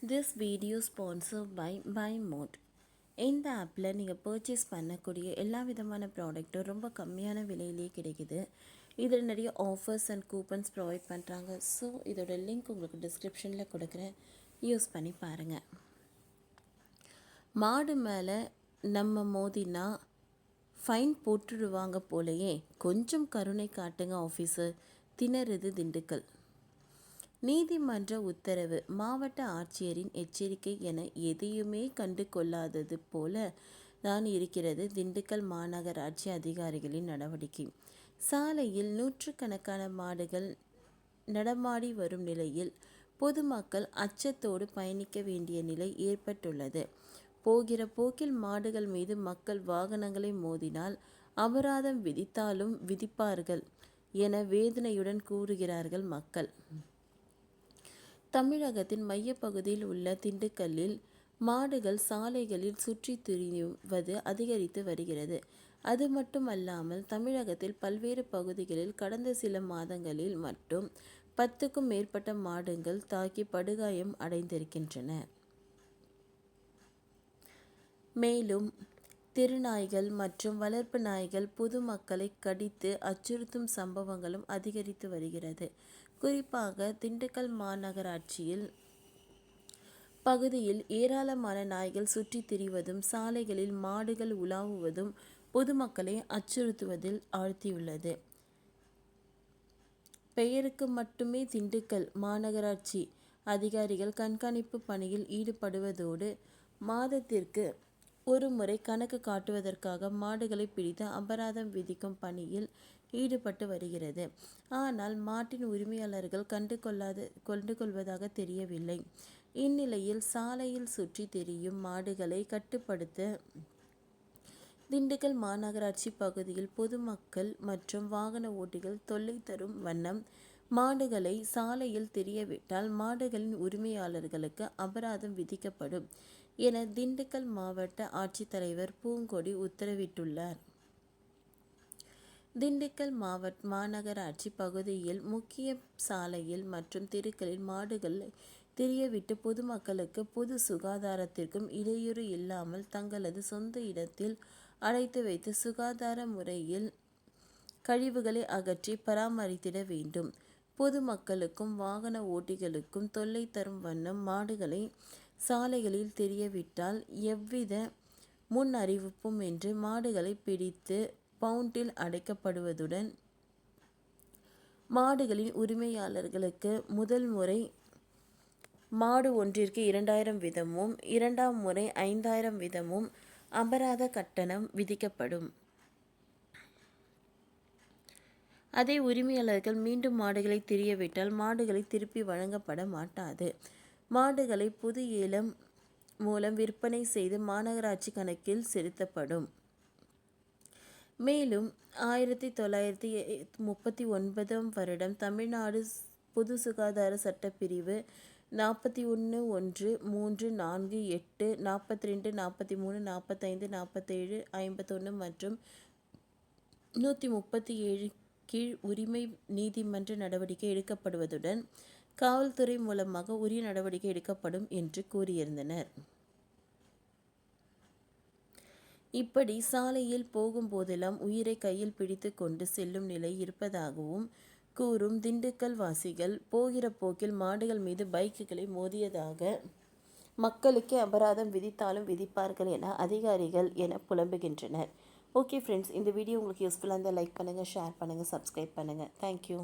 This video sponsored by Buy Mode. இந்த ஆப்பில் நீங்கள் பர்ச்சேஸ் பண்ணக்கூடிய எல்லா விதமான ப்ராடக்ட்டும் ரொம்ப கம்மியான விலையிலேயே கிடைக்குது. இதில் நிறைய ஆஃபர்ஸ் அண்ட் கூப்பன்ஸ் ப்ரொவைட் பண்ணுறாங்க. ஸோ இதோட லிங்க் உங்களுக்கு டிஸ்கிரிப்ஷனில் கொடுக்குறேன், யூஸ் பண்ணி பாருங்கள். மாடு மேலே நம்ம மோதினா ஃபைன் போட்டுடுவாங்க போலையே, கொஞ்சம் கருணை காட்டுங்க ஆஃபீஸர், திணறுது திண்டுக்கல். நீதிமன்ற உத்தரவு, மாவட்ட ஆட்சியரின் எச்சரிக்கை என எதையுமே கண்டு கொள்ளாதது போல தான் இருக்கிறது திண்டுக்கல் மாநகராட்சி அதிகாரிகளின் நடவடிக்கை. சாலையில் நூற்றுக்கணக்கான மாடுகள் நடமாடி வரும் நிலையில் பொதுமக்கள் அச்சத்தோடு பயணிக்க வேண்டிய நிலை ஏற்பட்டுள்ளது. போகிற போக்கில் மாடுகள் மீது மக்கள் வாகனங்களை மோதினால் அபராதம் விதித்தாலும் விதிப்பார்கள் என வேதனையுடன் கூறுகிறார்கள் மக்கள். தமிழகத்தின் மையப்பகுதியில் உள்ள திண்டுக்கல்லில் மாடுகள் சாலைகளில் சுற்றி திரிவது அதிகரித்து வருகிறது. அது மட்டுமல்லாமல் தமிழகத்தில் பல்வேறு பகுதிகளில் கடந்த சில மாதங்களில் மட்டும் 10க்கும் மேற்பட்ட மாடுகள் தாக்கி படுகாயம் அடைந்திருக்கின்றன. மேலும் தெருநாய்கள் மற்றும் வளர்ப்பு நாய்கள் பொதுமக்களை கடித்து அச்சுறுத்தும் சம்பவங்களும் அதிகரித்து வருகிறது. குறிப்பாக திண்டுக்கல் மாநகராட்சியில் பகுதியில் ஏராளமான நாய்கள் சுற்றித் திரிவதும் சாலைகளில் மாடுகள் உலாவுவதும் பொதுமக்களை அச்சுறுத்துவதில் ஆழ்த்தியுள்ளது. பெயருக்கு மட்டுமே திண்டுக்கல் மாநகராட்சி அதிகாரிகள் கண்காணிப்பு பணியில் ஈடுபடுவதோடு மாதத்திற்கு ஒரு முறை கணக்கு காட்டுவதற்காக மாடுகளை பிடித்து அபராதம் விதிக்கும் பணியில் ஈடுபட்டு வருகிறது. ஆனால் மாட்டின் உரிமையாளர்கள் கண்டுகொள்வதாக தெரியவில்லை. இந்நிலையில் சாலையில் சுற்றி திரியும் மாடுகளை கட்டுப்படுத்த திண்டுக்கல் மாநகராட்சி பகுதியில் பொதுமக்கள் மற்றும் வாகன ஓட்டிகள் தொல்லை தரும் வண்ணம் மாடுகளை சாலையில் திரியவிட்டால் மாடுகளின் உரிமையாளர்களுக்கு அபராதம் விதிக்கப்படும் என திண்டுக்கல் மாவட்ட ஆட்சித்தலைவர் பூங்கொடி உத்தரவிட்டுள்ளார். திண்டுக்கல் மாநகராட்சி பகுதியில் முக்கிய சாலையில் மற்றும் தெருக்களில் மாடுகளை திரியவிட்டு பொதுமக்களுக்கு பொது சுகாதாரத்திற்கும் இடையூறு இல்லாமல் தங்களது சொந்த இடத்தில் அடைத்து வைத்து சுகாதார முறையில் கழிவுகளை அகற்றி பராமரித்திட வேண்டும். பொதுமக்களுக்கும் வாகன ஓட்டிகளுக்கும் தொல்லை தரும் வண்ணம் மாடுகளை சாலைகளில் தெரியவிட்டால் எவ்வித முன் அறிவிப்பும் இன்றி மாடுகளை பிடித்து பவுண்டில் அடைக்கப்படுவதுடன் மாடுகளின் உரிமையாளர்களுக்கு முதல் முறை மாடு ஒன்றிற்கு 2000 வீதமும், இரண்டாம் முறை 5000 வீதமும் அபராத கட்டணம் விதிக்கப்படும். அதே உரிமையாளர்கள் மீண்டும் மாடுகளை திரியவிட்டால் மாடுகளை திருப்பி வழங்கப்பட மாட்டாது. மாடுகளை பொது ஏலம் மூலம் விற்பனை செய்து மாநகராட்சி கணக்கில் செலுத்தப்படும். மேலும் 1939 வருடம் தமிழ்நாடு பொது சுகாதார சட்டப்பிரிவு 41(1), 3, 4, 8, 42, 43, 45, 47, 51 மற்றும் 137 கீழ் உரிமை நீதிமன்ற நடவடிக்கை எடுக்கப்படுவதுடன் காவல்துறை மூலமாக உரிய நடவடிக்கை எடுக்கப்படும் என்று கூறியிருந்தனர். இப்படி சாலையில் போகும்போதெல்லாம் உயிரை கையில் பிடித்து கொண்டு செல்லும் நிலை இருப்பதாகவும் கூறும் திண்டுக்கல் வாசிகள் போகிற போக்கில் மாடுகள் மீது பைக்குகளை மோதியதாக மக்களுக்கு அபராதம் விதித்தாலும் விதிப்பார்கள் என அதிகாரிகள் என புலம்புகின்றனர். ஓகே ஃப்ரெண்ட்ஸ், இந்த வீடியோ உங்களுக்கு யூஸ்ஃபுல்லாக இருந்தால் லைக் பண்ணுங்கள், ஷேர் பண்ணுங்கள், சப்ஸ்கிரைப் பண்ணுங்கள். தேங்க்யூ.